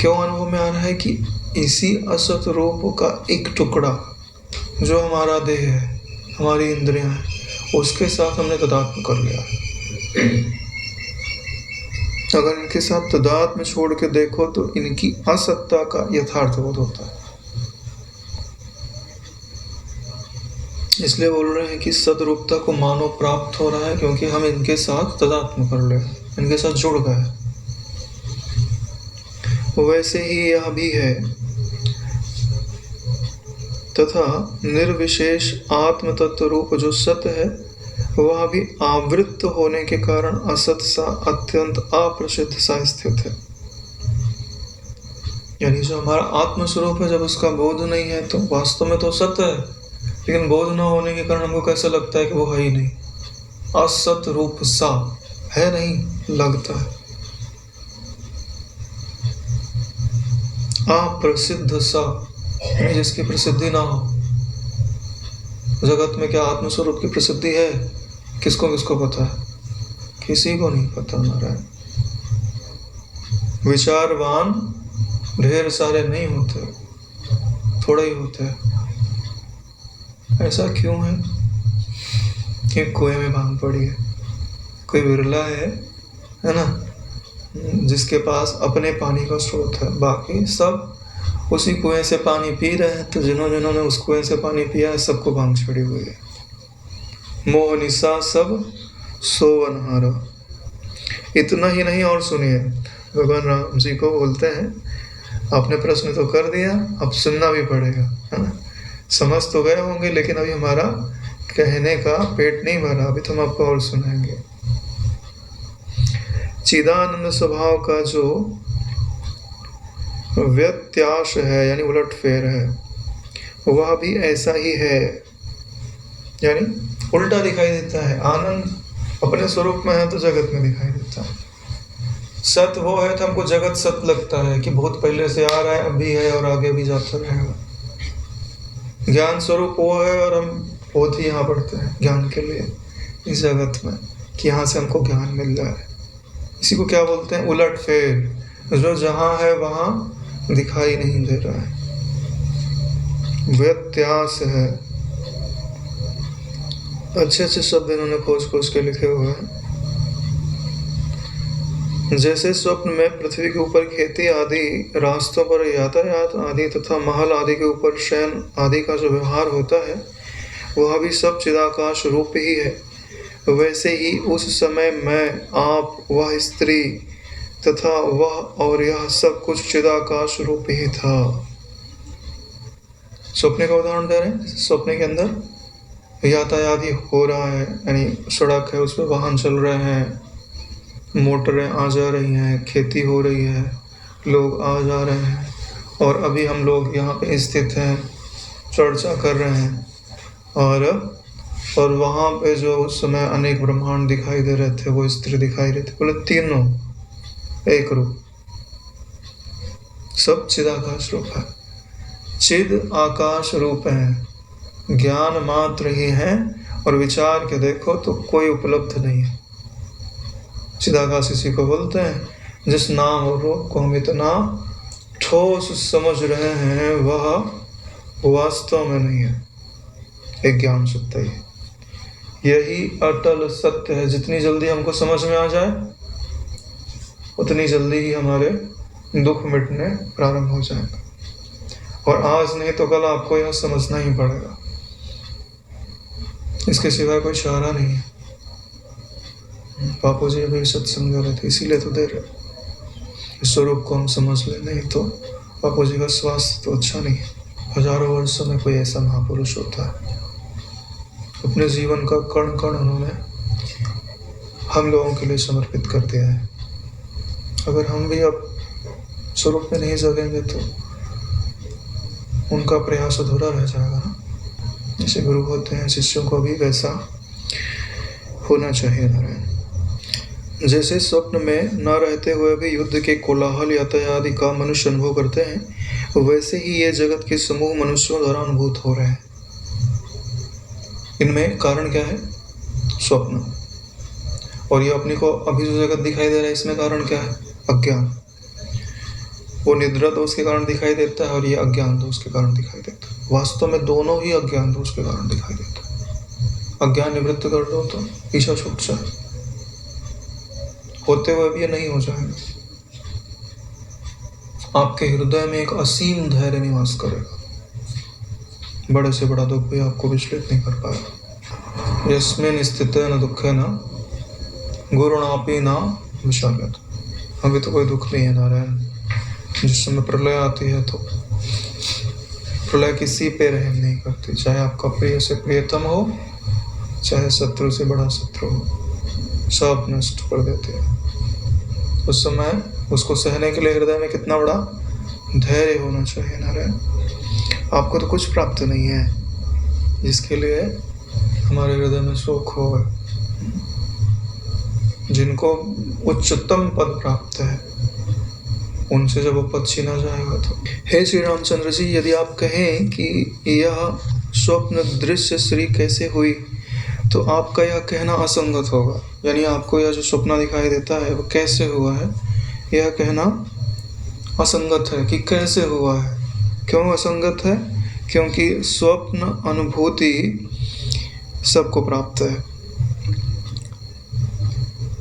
क्यों अनुभव में आ रहा है? कि इसी असत रूप का एक टुकड़ा जो हमारा देह है, हमारी इंद्रियां हैं, उसके साथ हमने तादात्म्य कर लिया। अगर इनके साथ तादात्म्य छोड़ के देखो तो इनकी असत्ता का यथार्थ बोध होता है। इसलिए बोल रहे हैं कि सदरूपता को मानो प्राप्त हो रहा है, क्योंकि हम इनके साथ तादात्म्य कर ले, इनके साथ जुड़ गए। वैसे ही यह भी है तथा निर्विशेष आत्म तत्व रूप जो सत्य है वह भी आवृत्त होने के कारण असत सा अत्यंत अप्रसिद्ध सा स्थित है। यानी जो हमारा आत्म स्वरूप है, जब उसका बोध नहीं है तो वास्तव में तो सत्य है, लेकिन बोध न होने के कारण हमको कैसा लगता है कि वो है ही नहीं। असत रूप सा है, नहीं लगता है। अप्रसिद्ध सा, यानी जिसकी प्रसिद्धि ना हो। जगत में क्या आत्मस्वरूप की प्रसिद्धि है? किसको किसको पता है? किसी को नहीं पता। नारायण। विचारवान ढेर सारे नहीं होते, थोड़े ही होते हैं। ऐसा क्यों है? कि कुएं में भांग पड़ी है, कोई बिरला है ना, जिसके पास अपने पानी का स्रोत है, बाकी सब उसी कुएं से पानी पी रहे हैं। तो जिन्होंने उस कुएं से पानी पिया है सबको भांग चढ़ी हुई है। मोह निशा सब सोवनहारा। इतना ही नहीं, और सुनिए, भगवान राम जी को बोलते हैं, आपने प्रश्न तो कर दिया, अब सुनना भी पड़ेगा, है ना। समझ तो गए होंगे, लेकिन अभी हमारा कहने का पेट नहीं भरा, अभी तो हम आपको और सुनाएंगे। चिदानंद स्वभाव का जो व्यत्यास है, यानी उलटफेर है, वह भी ऐसा ही है, यानी उल्टा दिखाई देता है। आनंद अपने स्वरूप में है तो जगत में दिखाई देता है। सत वो है तो हमको जगत सत लगता है कि बहुत पहले से आ रहा है, अभी है और आगे भी जाता रहेगा। ज्ञान स्वरूप वो है और हम बहुत ही यहाँ पढ़ते हैं ज्ञान के लिए इस जगत में, कि यहाँ से हमको ज्ञान मिल रहा है। इसी को क्या बोलते हैं? उलटफेर। जो जहाँ है वहाँ दिखाई नहीं दे रहा है, व्यत्यास है। अच्छे अच्छे शब्द इन्होंने खोज खोज के लिखे हुए हैं। जैसे स्वप्न में पृथ्वी के ऊपर खेती आदि, रास्तों पर यातायात आदि तथा महल आदि के ऊपर शयन आदि का जो व्यवहार होता है वह भी सब चिदाकाश रूप ही है, वैसे ही उस समय मैं, आप, वह स्त्री तथा वह और यह सब कुछ चिदाकाश रूप ही था। सपने का उदाहरण दे रहे हैं। सपने के अंदर यातायात हो रहा है, यानी सड़क है, उस पर वाहन चल रहे हैं, मोटरें आ जा रही हैं, खेती हो रही है, लोग आ जा रहे हैं, और अभी हम लोग यहाँ पे स्थित हैं, चर्चा कर रहे हैं। और वहाँ पे जो उस समय अनेक ब्रह्मांड दिखाई दे रहे थे, वो स्त्री दिखाई रहे थे। बोले तीनों एक रूप, सब चिदाकाश रूप है, चिद आकाश रूप है, ज्ञान मात्र ही है। और विचार के देखो तो कोई उपलब्ध नहीं है। चिदाकाश इसी को बोलते हैं, जिस नाम और रूप को हम इतना ठोस समझ रहे हैं वह वास्तव में नहीं है, एक ज्ञान सत्ता ही है। यही अटल सत्य है। जितनी जल्दी हमको समझ में आ जाए उतनी जल्दी ही हमारे दुख मिटने प्रारंभ हो जाएगा। और आज नहीं तो कल आपको यह समझना ही पड़ेगा, इसके सिवाय कोई चारा नहीं है। बापू जी अभी सत्संग कर रहे थे, इसीलिए तो दे रहे। स्वरूप को हम समझ ले, नहीं तो बापू जी का स्वास्थ्य तो अच्छा नहीं है। हजारों वर्षों में कोई ऐसा महापुरुष होता है, अपने जीवन का कण कण उन्होंने हम लोगों के लिए समर्पित कर दिया है। अगर हम भी अब स्वरूप में नहीं जगेंगे तो उनका प्रयास अधूरा रह जाएगा ना। जैसे गुरु होते हैं, शिष्यों को भी वैसा होना चाहिए नारायण। जैसे स्वप्न में न रहते हुए भी युद्ध के कोलाहल यातायात आदि का मनुष्य अनुभव करते हैं, वैसे ही ये जगत के समूह मनुष्यों द्वारा अनुभूत हो रहे हैं। इनमें कारण क्या है? स्वप्न। और ये अपने को अभी जो जगत दिखाई दे रहा है, इसमें कारण क्या है? अज्ञान। वो निद्रा दोष के कारण दिखाई देता है और ये अज्ञान दोष के कारण दिखाई देता है। वास्तव में दोनों ही अज्ञान दोष के कारण दिखाई देता है। अज्ञान निवृत्त कर दो तो पीछा छूट जाए, होते हुए भी ये नहीं हो जाएगा। आपके हृदय में एक असीम धैर्य निवास करेगा, बड़े से बड़ा दुख भी आपको विचलित नहीं कर पाएगा। यस्मिन् स्थिते न दुःखेन गुरुणापि न विषाद्यते। अभी तो कोई दुख नहीं है नारायण। जिस समय प्रलय आती है तो प्रलय किसी पे रहम नहीं करती, चाहे आपका प्रिय से प्रियतम हो, चाहे शत्रु से बड़ा शत्रु हो, सब नष्ट कर देते हैं। उस समय उसको सहने के लिए हृदय में कितना बड़ा धैर्य होना चाहिए नारायण। आपको तो कुछ प्राप्त नहीं है जिसके लिए हमारे हृदय में शोक हो। जिनको उच्चतम पद प्राप्त है, उनसे जब वो पद छीना जाएगा तो। हे श्री रामचंद्र जी, यदि आप कहें कि यह स्वप्न दृश्य श्री कैसे हुई, तो आपका यह कहना असंगत होगा। यानी आपको यह जो स्वप्न दिखाई देता है वो कैसे हुआ है, यह कहना असंगत है कि कैसे हुआ है। क्यों असंगत है? क्योंकि स्वप्न अनुभूति सबको प्राप्त है।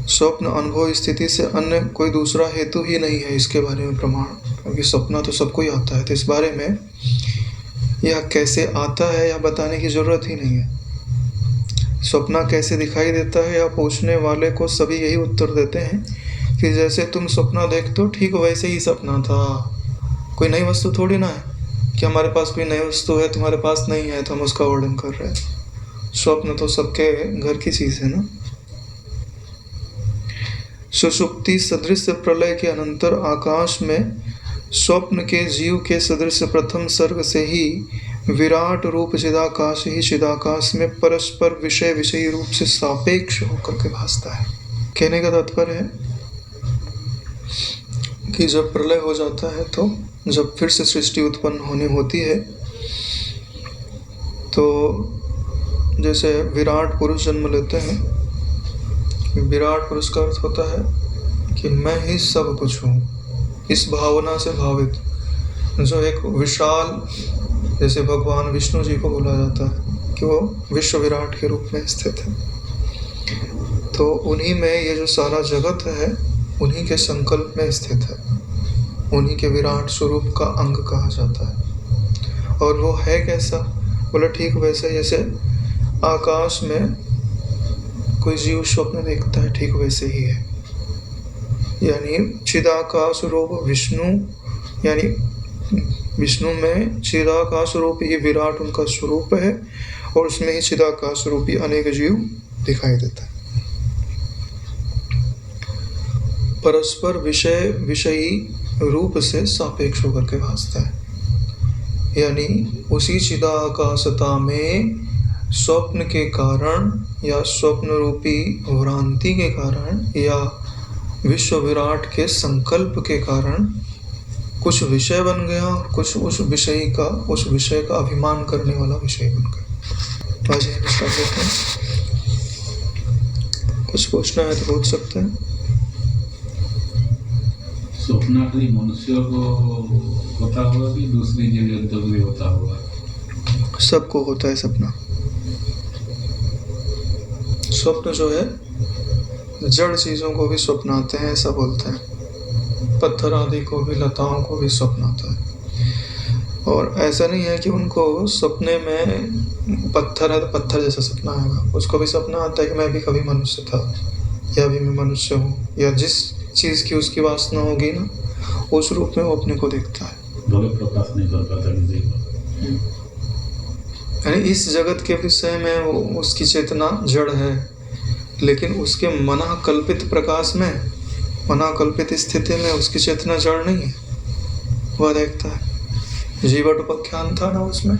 स्वप्न अनुभव स्थिति से अन्य कोई दूसरा हेतु ही नहीं है इसके बारे में प्रमाण, क्योंकि सपना तो सबको ही आता है। तो इस बारे में यह कैसे आता है यह बताने की जरूरत ही नहीं है। सपना कैसे दिखाई देता है, यह पूछने वाले को सभी यही उत्तर देते हैं कि जैसे तुम सपना देखते हो ठीक वैसे ही सपना था। कोई नई वस्तु थोड़ी ना है कि हमारे पास कोई नई वस्तु है, तुम्हारे पास नहीं है तो हम उसका वर्णन कर रहे हैं। स्वप्न तो सबके घर की चीज है ना। सुषुप्ति सदृश प्रलय के अनंतर आकाश में स्वप्न के जीव के सदृश प्रथम सर्ग से ही विराट रूप चिदाकाश ही चिदाकाश में परस्पर विषय विषयी रूप से सापेक्ष होकर के भासता है। कहने का तात्पर्य है कि जब प्रलय हो जाता है, तो जब फिर से सृष्टि उत्पन्न होनी होती है, तो जैसे विराट पुरुष जन्म लेते हैं। विराट पुरुष का अर्थ होता है कि मैं ही सब कुछ हूँ, इस भावना से भावित, जो एक विशाल, जैसे भगवान विष्णु जी को बोला जाता है कि वो विश्व विराट के रूप में स्थित है। तो उन्हीं में ये जो सारा जगत है उन्हीं के संकल्प में स्थित है, उन्हीं के विराट स्वरूप का अंग कहा जाता है। और वो है कैसा? बोला ठीक वैसे जैसे आकाश में कोई जीव स्वप्न देखता है, ठीक वैसे ही है। यानी चिदाकाश रूप विष्णु, यानी विष्णु में चिदाकाश रूप ही विराट उनका स्वरूप है, और उसमें ही चिदाकाश रूपी अनेक जीव दिखाई देता है। परस्पर विषय विषयी रूप से सापेक्ष होकर के भासता है। यानी उसी चिदाकाशता में स्वप्न के कारण या स्वप्न रूपी भ्रांति के कारण या विश्व विराट के संकल्प के कारण कुछ विषय बन गया, और कुछ उस विषय का अभिमान करने वाला विषय बन गया। आज कर देते हैं, कुछ पूछना है तो पूछ सकते हैं। स्वप्न खाली मनुष्य को होता होगा कि दूसरी जगह भी होता होगा? सबको होता है सपना। स्वप्न जो है जड़ चीज़ों को भी स्वप्न आते हैं, ऐसा बोलते हैं। पत्थर आदि को भी, लताओं को भी स्वप्न आता है। और ऐसा नहीं है कि उनको सपने में पत्थर है तो पत्थर जैसा सपना आएगा, उसको भी सपना आता है कि मैं भी कभी मनुष्य था, या अभी मैं मनुष्य हूँ, या जिस चीज़ की उसकी वासना होगी ना, उस रूप में वो अपने को देखता है। भव्य प्रकाश नहीं कर पाता किसी को। यानी इस जगत के विषय में वो उसकी चेतना जड़ है, लेकिन उसके मना कल्पित प्रकाश में, मना कल्पित स्थिति में उसकी चेतना जड़ नहीं है, वह देखता है। जीवट उपाख्यान था ना, उसमें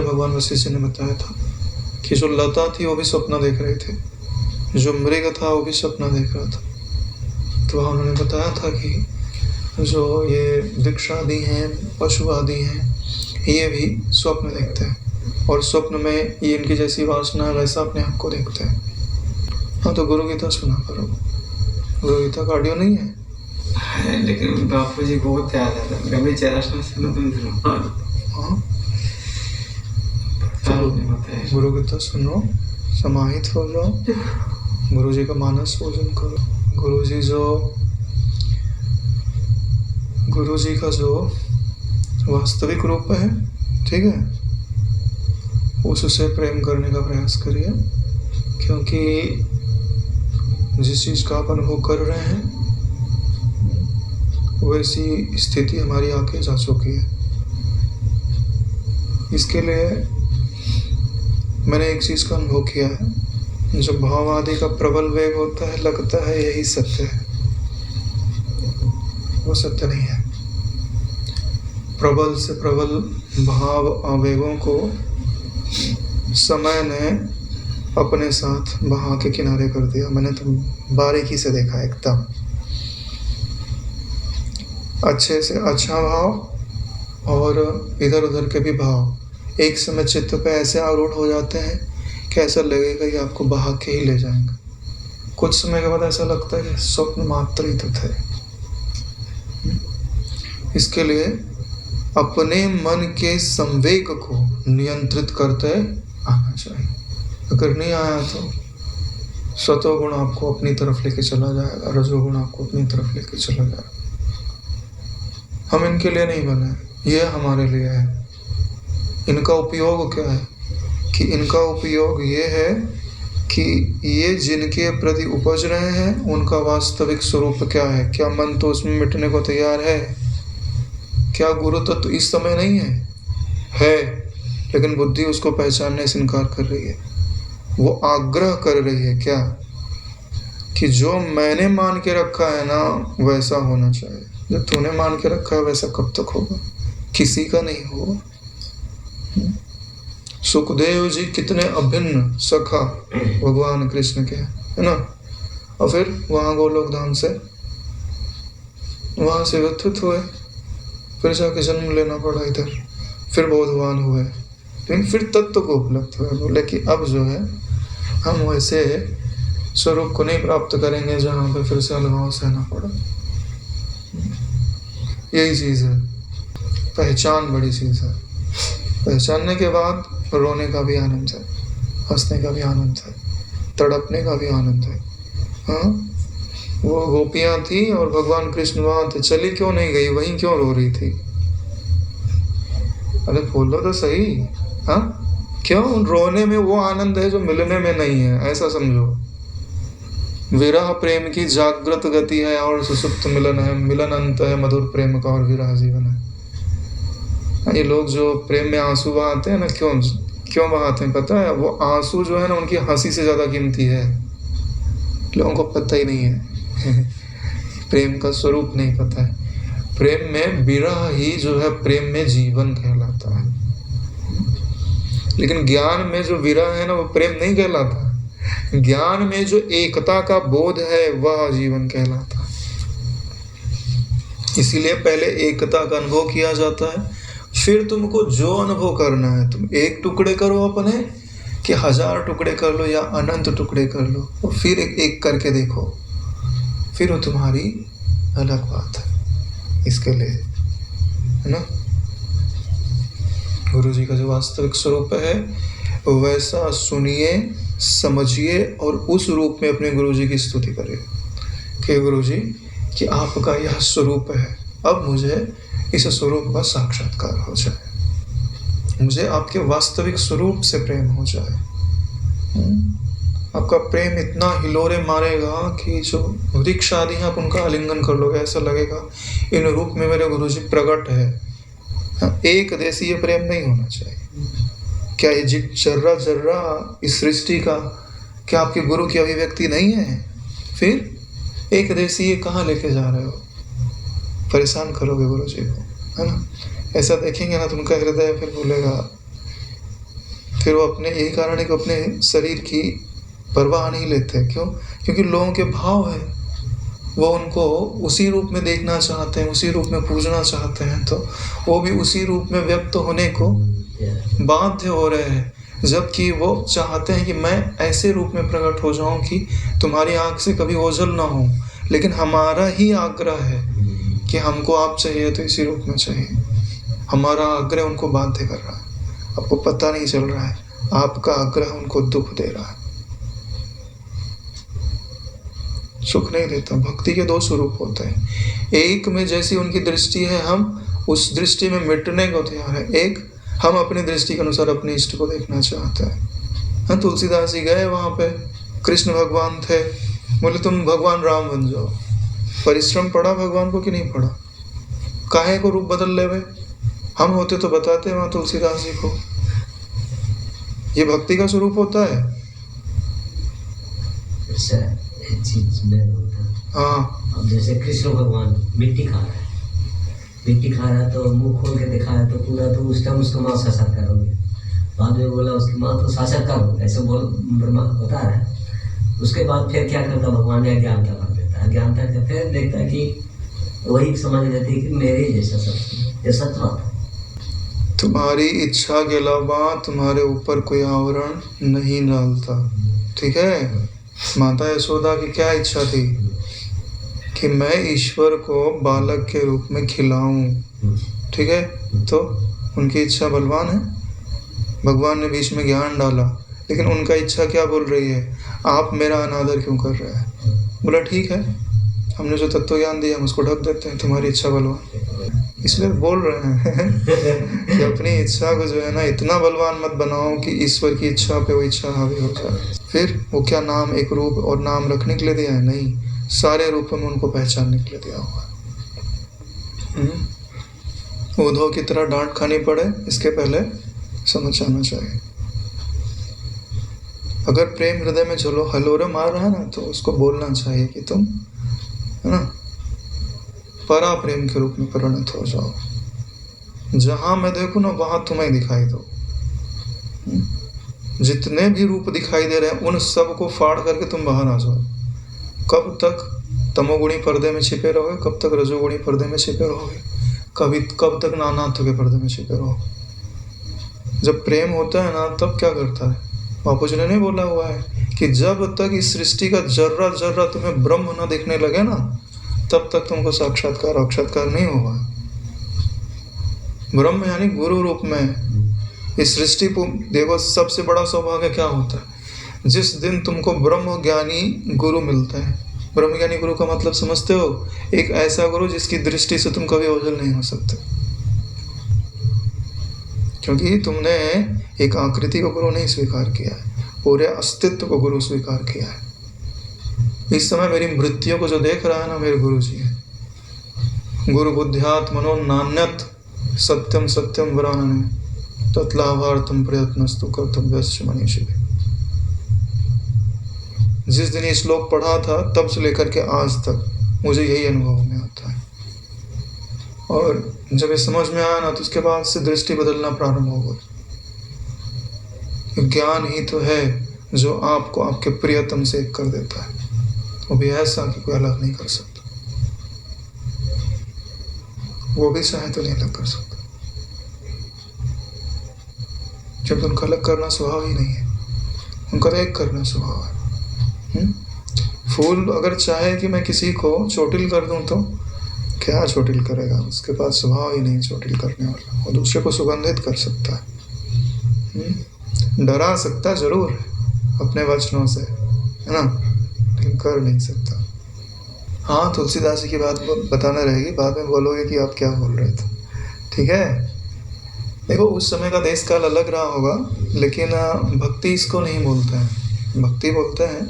भगवान वशिष्ठ जी ने बताया था कि जो लता थी वो भी सपना देख रहे थे, जो मृग था वो भी सपना देख रहा था। तो वहाँ उन्होंने बताया था कि जो ये वृक्ष आदि हैं, पशु आदि हैं, ये भी स्वप्न देखते हैं, और स्वप्न में ये इनकी जैसी वासना है वैसा अपने आप को देखते हैं। हाँ, तो गुरु गीता सुना करो, गुरु गीता का ऑडियो नहीं है, लेकिन बापू जी बहुत याद आता है, कभी चैराशना सुनो तुम जरूर। हाँ, तो गुरु गीता सुनो, समाहित हो जाओ, गुरु जी का मानस पूजन करो। गुरु जी का जो वास्तविक रूप है, ठीक है, उससे प्रेम करने का प्रयास करिए, क्योंकि जिस चीज़ का आप अनुभव कर रहे हैं वैसी स्थिति हमारी आके जा चुकी है। इसके लिए मैंने एक चीज़ का अनुभव किया है, जो भाव आदि का प्रबल वेग होता है, लगता है यही सत्य है, वो सत्य नहीं है। प्रबल से प्रबल भाव आवेगों को समय ने अपने साथ बहा के किनारे कर दिया। मैंने तो बारीकी से देखा, एकदम अच्छे से अच्छा भाव और इधर उधर के भी भाव एक समय चित्त पे ऐसे आरूढ़ हो जाते हैं कि ऐसा लगेगा कि आपको बहा के ही ले जाएंगे। कुछ समय के बाद ऐसा लगता है कि स्वप्न मात्र ही तो थे। इसके लिए अपने मन के संवेग को नियंत्रित करते आना चाहिए। अगर नहीं आया तो सतोगुण आपको अपनी तरफ लेके चला जाएगा, रजोगुण आपको अपनी तरफ लेके चला जाएगा। हम इनके लिए नहीं बने, ये हमारे लिए है। इनका उपयोग क्या है कि इनका उपयोग ये है कि ये जिनके प्रति उपज रहे हैं उनका वास्तविक स्वरूप क्या है। क्या मन तो उसमें मिटने को तैयार है? क्या गुरु तत्व इस समय नहीं है, लेकिन बुद्धि उसको पहचानने से इनकार कर रही है। वो आग्रह कर रही है क्या कि जो मैंने मान के रखा है ना वैसा होना चाहिए। जो तूने मान के रखा है वैसा कब तक होगा? किसी का नहीं होगा। सुखदेव जी कितने अभिन्न सखा भगवान कृष्ण के, है ना। और फिर वहाँ गोलोक धाम से वहाँ से व्यथित हुए, फिर जाके जन्म लेना पड़ा इधर, फिर बोधवान हुए, लेकिन फिर तत्व को उपलब्ध हुए। बोले कि अब जो है हम वैसे स्वरूप को नहीं प्राप्त करेंगे जहाँ पे फिर से अलगाव सहना पड़ा। यही चीज़ है, पहचान बड़ी चीज़ है। पहचानने के बाद रोने का भी आनंद है, हंसने का भी आनंद है, तड़पने का भी आनंद है। हाँ, वो गोपियाँ थी और भगवान कृष्ण वहाँ थे, चली क्यों नहीं गई, वहीं क्यों रो रही थी? अरे बोलो तो सही। हाँ, क्यों? रोने में वो आनंद है जो मिलने में नहीं है, ऐसा समझो। विरह प्रेम की जागृत गति है और सुसुप्त मिलन है, मिलन अंत है मधुर प्रेम का और विरह जीवन है। ये लोग जो प्रेम में आंसू बहाते हैं ना, क्यों बहाते हैं पता है? वो आंसू जो है ना उनकी हंसी से ज़्यादा कीमती है। लोगों को पता ही नहीं है प्रेम का स्वरूप नहीं पता है। प्रेम में विरह ही जो है प्रेम में जीवन कहलाता है, लेकिन ज्ञान में जो विरह है ना वो प्रेम नहीं कहलाता। ज्ञान में जो एकता का बोध है वह जीवन कहलाता है। इसीलिए पहले एकता का अनुभव किया जाता है, फिर तुमको जो अनुभव करना है तुम एक टुकड़े करो अपने कि 1000 टुकड़े कर लो या अनंत टुकड़े कर लो, और फिर एक एक करके देखो, फिर वो तुम्हारी अलग बात है। इसके लिए है ना, गुरु जी का जो वास्तविक स्वरूप है वैसा सुनिए, समझिए और उस रूप में अपने गुरुजी की स्तुति करिए कि गुरुजी कि आपका यह स्वरूप है, अब मुझे इस स्वरूप का साक्षात्कार हो जाए, मुझे आपके वास्तविक स्वरूप से प्रेम हो जाए। आपका प्रेम इतना हिलोरे मारेगा कि जो वृक्ष आदि हैं आप उनका आलिंगन कर लोगे, ऐसा लगेगा इन रूप में मेरे गुरुजी प्रकट है। एक देशीय प्रेम नहीं होना चाहिए। क्या ये जर्रा जर्रा इस सृष्टि का क्या आपके गुरु की अभिव्यक्ति नहीं है? फिर एक देशीय कहाँ लेके जा रहे हो? परेशान करोगे गुरुजी को, है ना? ऐसा देखेंगे ना तो उनका हृदय फिर भूलेगा। फिर वो अपने यही कारण है कि अपने शरीर की परवाह नहीं लेते। क्यों? क्योंकि लोगों के भाव है, वो उनको उसी रूप में देखना चाहते हैं, उसी रूप में पूजना चाहते हैं, तो वो भी उसी रूप में व्यक्त होने को बाध्य हो रहे हैं। जबकि वो चाहते हैं कि मैं ऐसे रूप में प्रकट हो जाऊं कि तुम्हारी आंख से कभी ओझल ना हो। लेकिन हमारा ही आग्रह है कि हमको आप चाहिए तो इसी रूप में चाहिए। हमारा आग्रह उनको बाध्य कर रहा है। आपको पता नहीं चल रहा है, आपका आग्रह उनको दुख दे रहा है, सुख नहीं देता। भक्ति के दो स्वरूप होते हैं। एक में जैसी उनकी दृष्टि है, हम उस दृष्टि में मिटने को तैयार है। एक हम अपनी दृष्टि के अनुसार अपने इष्ट को देखना चाहते हैं। हाँ, तुलसीदास जी गए वहाँ पे, कृष्ण भगवान थे, बोले तुम भगवान राम बन जाओ। परिश्रम पड़ा भगवान को कि नहीं पड़ा? काहे को रूप बदल ले? हम होते तो बताते वहाँ तुलसीदास जी को। ये भक्ति का स्वरूप होता है। एक चीज मैं बोलता हूँ। हाँ, अब जैसे कृष्ण भगवान मिट्टी खा रहा है, मिट्टी खा रहा है तो मुंह खोल के दिखा है तो पूरा, तो उस टाइम उसका माँ साक्षात्कार हो गया। बाद में बोला उसकी माँ तो साक्षात्कार हो गया, ऐसे बोल ब्रह्मा बता रहा है। उसके बाद फिर क्या करता भगवान ने? अज्ञानता भर देता है। अज्ञानता का फिर देखता है कि वही समझ लेते हैं कि मेरे जैसा सत्य, ये सत्य बात है। तुम्हारी इच्छा के अलावा तुम्हारे ऊपर कोई आवरण नहीं डालता। ठीक है? माता यशोदा की क्या इच्छा थी? कि मैं ईश्वर को बालक के रूप में खिलाऊं। ठीक है? तो उनकी इच्छा बलवान है। भगवान ने बीच में ज्ञान डाला, लेकिन उनका इच्छा क्या बोल रही है? आप मेरा अनादर क्यों कर रहे हैं? बोला ठीक है, हमने जो तत्व ज्ञान दिया हम उसको ढक देते हैं, तुम्हारी इच्छा बलवान। इसलिए बोल रहे हैं कि अपनी इच्छा को जो है ना इतना बलवान मत बनाओ कि ईश्वर की इच्छा पे वो इच्छा हावी हो जाए। फिर वो क्या नाम एक रूप और नाम रखने के लिए दिया है? नहीं, सारे रूपों में उनको पहचानने के लिए दिया हुआ है। उद्धव की तरह डांट खानी पड़े इसके पहले समझ आना चाहिए। अगर प्रेम हृदय में झलो हलोरे मार रहा है ना तो उसको बोलना चाहिए कि तुम, है ना, परा प्रेम के रूप में परिणत हो जाओ। जहां मैं देखूं ना वहां तुम्हें दिखाई दो। जितने भी रूप दिखाई दे रहे हैं उन सब को फाड़ करके तुम बाहर आ जाओ। कब तक तमोगुणी पर्दे में छिपे रहोगे? कब तक रजोगुणी पर्दे में छिपे रहोगे? कब तक नानात्व के पर्दे में छिपे रहोगे? जब प्रेम होता है ना तब क्या करता है? बापू जी ने नहीं बोला हुआ है कि जब तक इस सृष्टि का जर्रा जर्रा तुम्हें ब्रह्म ना दिखने लगे ना तब तक तुमको साक्षात्कार नहीं होगा। ब्रह्म यानी गुरु रूप में इस सृष्टि को देखो। सबसे बड़ा सौभाग्य क्या होता है? जिस दिन तुमको ब्रह्म ज्ञानी गुरु मिलता है। ब्रह्म ज्ञानी गुरु का मतलब समझते हो? एक ऐसा गुरु जिसकी दृष्टि से तुम कभी ओझल नहीं हो सकते, क्योंकि तुमने एक आकृति को गुरु नहीं स्वीकार किया है, पूरे अस्तित्व को गुरु स्वीकार किया है। इस समय मेरी मृत्यु को जो देख रहा है ना मेरे गुरु जी है। गुरु बुद्ध्यात् मनो नान्यत् सत्यम सत्यम वरानने तत्लाभार्थम प्रयत्नस्तु कर्तव्यश्च मनीषिभिः। जिस दिन ये श्लोक पढ़ा था तब से लेकर के आज तक मुझे यही अनुभव में आता है। और जब ये समझ में आया ना तो उसके बाद से दृष्टि बदलना प्रारंभ हो गई। ज्ञान ही तो है जो आपको आपके प्रियतम से एक कर देता है, वो भी ऐसा कि कोई अलग नहीं कर सकता। वो भी चाहे तो नहीं अलग कर सकता, क्योंकि उनका अलग करना स्वभाव ही नहीं है, उनका तो एक करना स्वभाव है। फूल अगर चाहे कि मैं किसी को चोटिल कर दूं तो क्या चोटिल करेगा? उसके पास स्वभाव ही नहीं चोटिल करने वाला। वो दूसरे को सुगंधित कर सकता है। डरा सकता जरूर है अपने वचनों से, है ना, लेकिन कर नहीं सकता। हाँ, तुलसीदास जी की बात बताना रहेगी, बाद में बोलोगे कि आप क्या बोल रहे थे, ठीक है। देखो, उस समय का देश काल अलग रहा होगा, लेकिन भक्ति इसको नहीं बोलते हैं। भक्ति बोलते हैं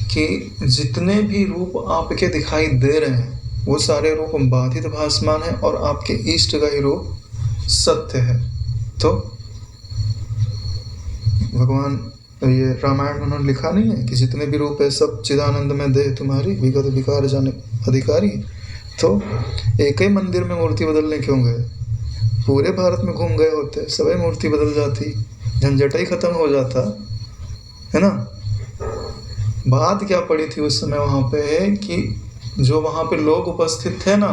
कि जितने भी रूप आपके दिखाई दे रहे हैं वो सारे रूप बाधित भासमान है और आपके इष्ट का ही रूप सत्य है। तो भगवान ये रामायण में उन्होंने लिखा नहीं है कि जितने भी रूप है सब चिदानंद में देह तुम्हारी, विगत विकार जाने अधिकारी। तो एक ही मंदिर में मूर्ति बदलने क्यों गए? पूरे भारत में घूम गए होते, सभी मूर्ति बदल जाती, झंझट ही खत्म हो जाता, है ना। बात क्या पड़ी थी उस समय वहाँ पे कि जो वहाँ पे लोग उपस्थित थे ना,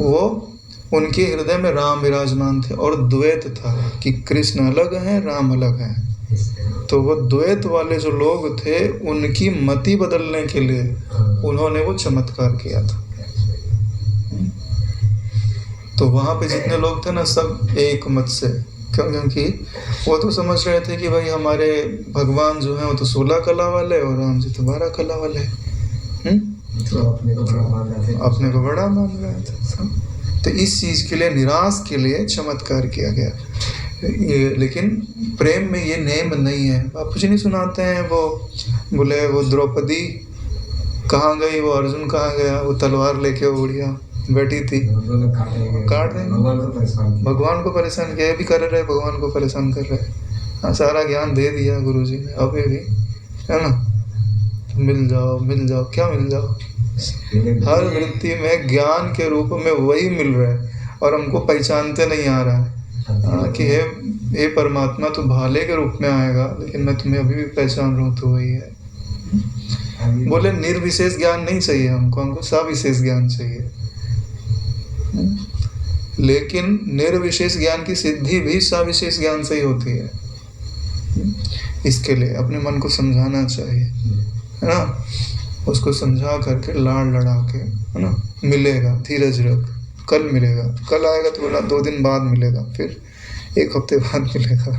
वो उनके हृदय में राम विराजमान थे और द्वैत था कि कृष्ण अलग हैं, राम अलग हैं। तो वो द्वैत वाले जो लोग थे उनकी मति बदलने के लिए उन्होंने वो चमत्कार किया था। तो वहाँ पे जितने लोग थे ना, सब एक मत से, क्योंकि वो तो समझ रहे थे कि भाई हमारे भगवान जो हैं वो तो 16 कला वाले और राम जी तो 12 कला वाले हैं। तो अपने को बड़ा मान रहे थे, अपने को बड़ा मान रहे थे। तो इस चीज़ के लिए, निराश के लिए चमत्कार किया गया ये। लेकिन प्रेम में ये नेम नहीं है। बापू जी नहीं सुनाते हैं, वो बोले वो द्रौपदी कहाँ गई, वो अर्जुन कहाँ गया, वो तलवार लेके उड़िया बैठी थी, काट देंगे। भगवान को परेशान किया, भी कर रहे, भगवान को परेशान कर रहे। हाँ, सारा ज्ञान दे दिया गुरु जी ने, अभी भी, है ना। मिल जाओ मिल जाओ, क्या मिल जाओ? हर वृत्ति में ज्ञान के रूप में वही मिल रहा है और हमको पहचानते नहीं आ रहा है कि हे परमात्मा तू भाले के रूप में आएगा, लेकिन मैं तुम्हें अभी भी पहचान रहा हूँ, तो वही है। बोले निर्विशेष ज्ञान नहीं चाहिए हमको सविशेष ज्ञान चाहिए। लेकिन निर्विशेष ज्ञान की सिद्धि भी सविशेष ज्ञान से ही होती है। इसके लिए अपने मन को समझाना चाहिए, है ना। उसको समझा करके लाड़ लड़ा के, है ना, मिलेगा, धीरज रख, कल मिलेगा। कल आएगा तो बोला 2 दिन बाद मिलेगा, फिर 1 हफ्ते बाद मिलेगा।